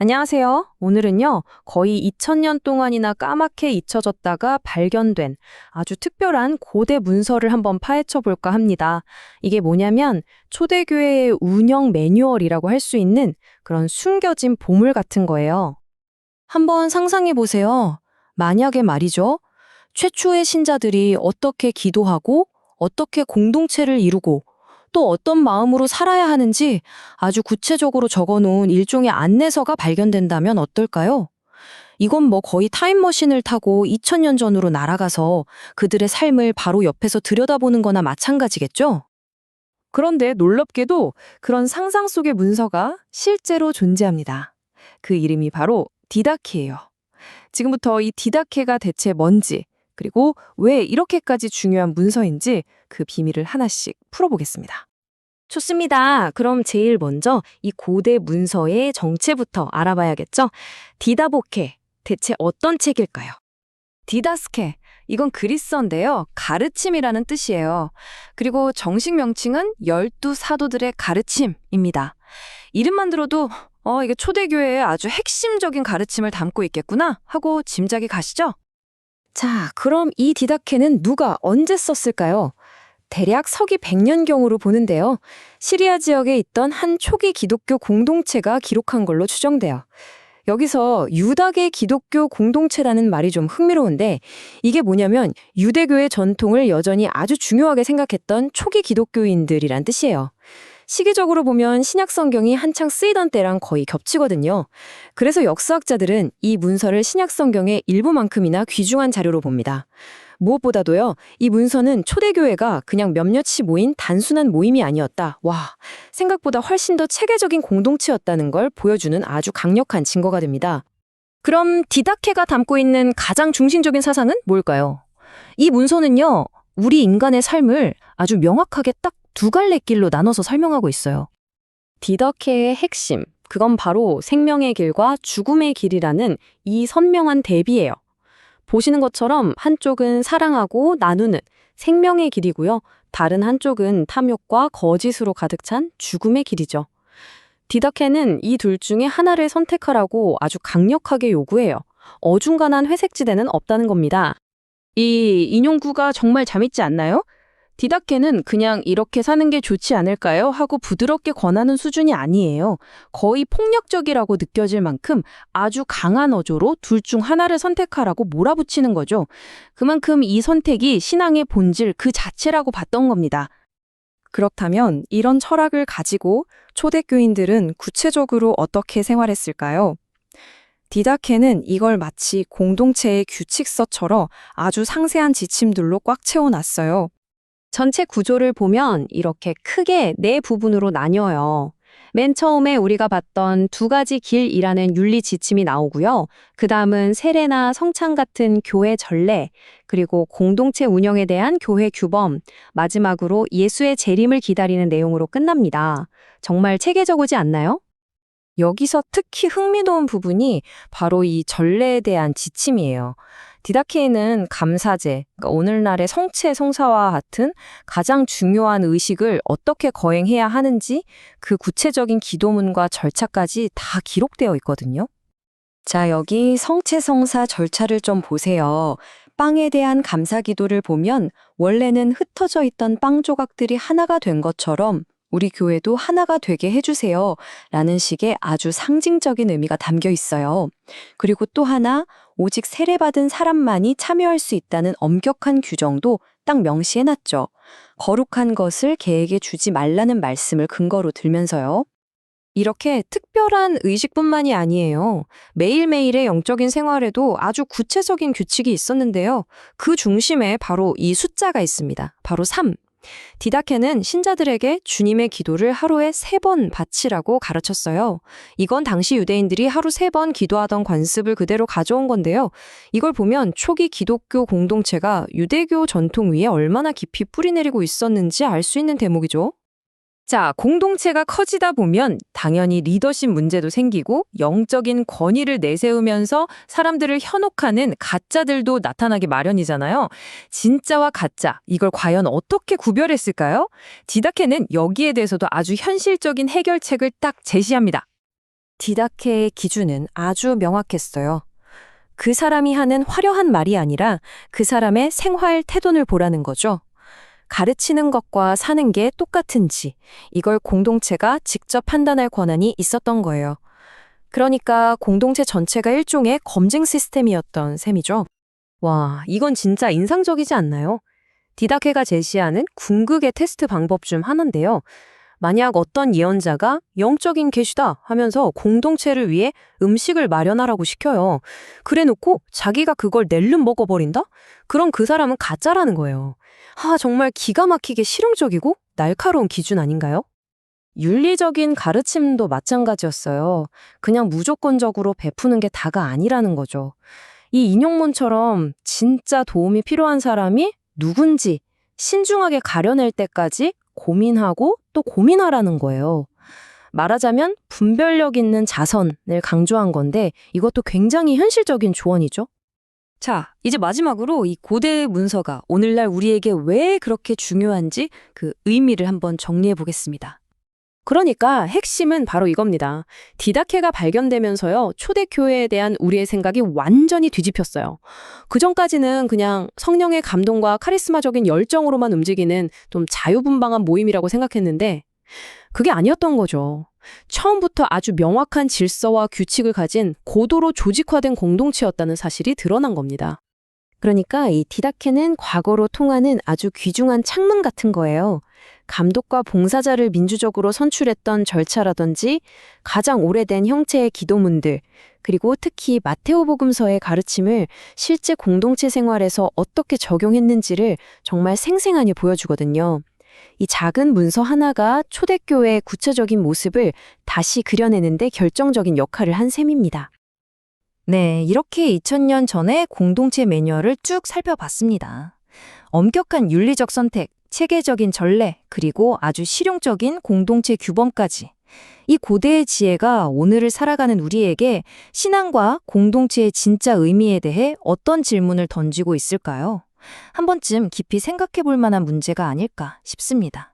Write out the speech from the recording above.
안녕하세요. 오늘은요, 거의 2000년 동안이나 까맣게 잊혀졌다가 발견된 아주 특별한 고대 문서를 한번 파헤쳐 볼까 합니다. 이게 뭐냐면 초대교회의 운영 매뉴얼이라고 할 수 있는 그런 숨겨진 보물 같은 거예요. 한번 상상해 보세요. 만약에 말이죠. 최초의 신자들이 어떻게 기도하고 어떻게 공동체를 이루고 또 어떤 마음으로 살아야 하는지 아주 구체적으로 적어놓은 일종의 안내서가 발견된다면 어떨까요? 이건 뭐 거의 타임머신을 타고 2000년 전으로 날아가서 그들의 삶을 바로 옆에서 들여다보는 거나 마찬가지겠죠? 그런데 놀랍게도 그런 상상 속의 문서가 실제로 존재합니다. 그 이름이 바로 디다케예요. 지금부터 이 디다케가 대체 뭔지, 그리고 왜 이렇게까지 중요한 문서인지 그 비밀을 하나씩 풀어보겠습니다. 좋습니다. 그럼 제일 먼저 이 고대 문서의 정체부터 알아봐야겠죠? 디다보케, 대체 어떤 책일까요? 디다스케, 이건 그리스어인데요. 가르침이라는 뜻이에요. 그리고 정식 명칭은 12사도들의 가르침입니다. 이름만 들어도 이게 초대교회의 아주 핵심적인 가르침을 담고 있겠구나 하고 짐작이 가시죠? 자, 그럼 이 디다케는 누가 언제 썼을까요? 대략 서기 100년경으로 보는데요. 시리아 지역에 있던 한 초기 기독교 공동체가 기록한 걸로 추정돼요. 여기서 유다계 기독교 공동체라는 말이 좀 흥미로운데 이게 뭐냐면 유대교의 전통을 여전히 아주 중요하게 생각했던 초기 기독교인들이란 뜻이에요. 시기적으로 보면 신약 성경이 한창 쓰이던 때랑 거의 겹치거든요. 그래서 역사학자들은 이 문서를 신약 성경의 일부만큼이나 귀중한 자료로 봅니다. 무엇보다도요, 이 문서는 초대교회가 그냥 몇몇이 모인 단순한 모임이 아니었다. 와, 생각보다 훨씬 더 체계적인 공동체였다는 걸 보여주는 아주 강력한 증거가 됩니다. 그럼 디다케가 담고 있는 가장 중심적인 사상은 뭘까요? 이 문서는요, 우리 인간의 삶을 아주 명확하게 딱 두 갈래 길로 나눠서 설명하고 있어요. 디더케의 핵심, 그건 바로 생명의 길과 죽음의 길이라는 이 선명한 대비예요. 보시는 것처럼 한쪽은 사랑하고 나누는 생명의 길이고요. 다른 한쪽은 탐욕과 거짓으로 가득 찬 죽음의 길이죠. 디더케는 이 둘 중에 하나를 선택하라고 아주 강력하게 요구해요. 어중간한 회색지대는 없다는 겁니다. 이 인용구가 정말 재밌지 않나요? 디다케는 그냥 이렇게 사는 게 좋지 않을까요? 하고 부드럽게 권하는 수준이 아니에요. 거의 폭력적이라고 느껴질 만큼 아주 강한 어조로 둘 중 하나를 선택하라고 몰아붙이는 거죠. 그만큼 이 선택이 신앙의 본질 그 자체라고 봤던 겁니다. 그렇다면 이런 철학을 가지고 초대교인들은 구체적으로 어떻게 생활했을까요? 디다케는 이걸 마치 공동체의 규칙서처럼 아주 상세한 지침들로 꽉 채워놨어요. 전체 구조를 보면 이렇게 크게 네 부분으로 나뉘어요. 맨 처음에 우리가 봤던 두 가지 길이라는 윤리 지침이 나오고요. 그 다음은 세례나 성찬 같은 교회 전례, 그리고 공동체 운영에 대한 교회 규범, 마지막으로 예수의 재림을 기다리는 내용으로 끝납니다. 정말 체계적이지 않나요? 여기서 특히 흥미로운 부분이 바로 이 전례에 대한 지침이에요. 디다케는 감사제, 그러니까 오늘날의 성체 성사와 같은 가장 중요한 의식을 어떻게 거행해야 하는지 그 구체적인 기도문과 절차까지 다 기록되어 있거든요. 자, 여기 성체 성사 절차를 좀 보세요. 빵에 대한 감사 기도를 보면 원래는 흩어져 있던 빵 조각들이 하나가 된 것처럼 우리 교회도 하나가 되게 해주세요. 라는 식의 아주 상징적인 의미가 담겨 있어요. 그리고 또 하나, 오직 세례받은 사람만이 참여할 수 있다는 엄격한 규정도 딱 명시해놨죠. 거룩한 것을 개에게 주지 말라는 말씀을 근거로 들면서요. 이렇게 특별한 의식뿐만이 아니에요. 매일매일의 영적인 생활에도 아주 구체적인 규칙이 있었는데요. 그 중심에 바로 이 숫자가 있습니다. 바로 3. 디다케는 신자들에게 주님의 기도를 하루에 3번 바치라고 가르쳤어요. 이건 당시 유대인들이 하루 3번 기도하던 관습을 그대로 가져온 건데요. 이걸 보면 초기 기독교 공동체가 유대교 전통 위에 얼마나 깊이 뿌리내리고 있었는지 알 수 있는 대목이죠. 자, 공동체가 커지다 보면 당연히 리더십 문제도 생기고 영적인 권위를 내세우면서 사람들을 현혹하는 가짜들도 나타나기 마련이잖아요. 진짜와 가짜, 이걸 과연 어떻게 구별했을까요? 디다케는 여기에 대해서도 아주 현실적인 해결책을 딱 제시합니다. 디다케의 기준은 아주 명확했어요. 그 사람이 하는 화려한 말이 아니라 그 사람의 생활 태도를 보라는 거죠. 가르치는 것과 사는 게 똑같은지 이걸 공동체가 직접 판단할 권한이 있었던 거예요. 그러니까 공동체 전체가 일종의 검증 시스템이었던 셈이죠. 와, 이건 진짜 인상적이지 않나요? 디다케가 제시하는 궁극의 테스트 방법 중 하나인데요. 만약 어떤 예언자가 영적인 계시다 하면서 공동체를 위해 음식을 마련하라고 시켜요. 그래놓고 자기가 그걸 낼름 먹어버린다? 그럼 그 사람은 가짜라는 거예요. 정말 기가 막히게 실용적이고 날카로운 기준 아닌가요? 윤리적인 가르침도 마찬가지였어요. 그냥 무조건적으로 베푸는 게 다가 아니라는 거죠. 이 인용문처럼 진짜 도움이 필요한 사람이 누군지 신중하게 가려낼 때까지 고민하고 또 고민하라는 거예요. 말하자면 분별력 있는 자선을 강조한 건데 이것도 굉장히 현실적인 조언이죠. 자, 이제 마지막으로 이 고대 문서가 오늘날 우리에게 왜 그렇게 중요한지 그 의미를 한번 정리해 보겠습니다. 그러니까 핵심은 바로 이겁니다. 디다케가 발견되면서요, 초대교회에 대한 우리의 생각이 완전히 뒤집혔어요. 그전까지는 그냥 성령의 감동과 카리스마적인 열정으로만 움직이는 좀 자유분방한 모임이라고 생각했는데 그게 아니었던 거죠. 처음부터 아주 명확한 질서와 규칙을 가진 고도로 조직화된 공동체였다는 사실이 드러난 겁니다. 그러니까 이 디다케는 과거로 통하는 아주 귀중한 창문 같은 거예요. 감독과 봉사자를 민주적으로 선출했던 절차라든지 가장 오래된 형태의 기도문들, 그리고 특히 마테오복음서의 가르침을 실제 공동체 생활에서 어떻게 적용했는지를 정말 생생하게 보여주거든요. 이 작은 문서 하나가 초대교회의 구체적인 모습을 다시 그려내는데 결정적인 역할을 한 셈입니다. 네, 이렇게 2000년 전에 공동체 매뉴얼을 쭉 살펴봤습니다. 엄격한 윤리적 선택, 체계적인 전례, 그리고 아주 실용적인 공동체 규범까지. 이 고대의 지혜가 오늘을 살아가는 우리에게 신앙과 공동체의 진짜 의미에 대해 어떤 질문을 던지고 있을까요? 한 번쯤 깊이 생각해 볼 만한 문제가 아닐까 싶습니다.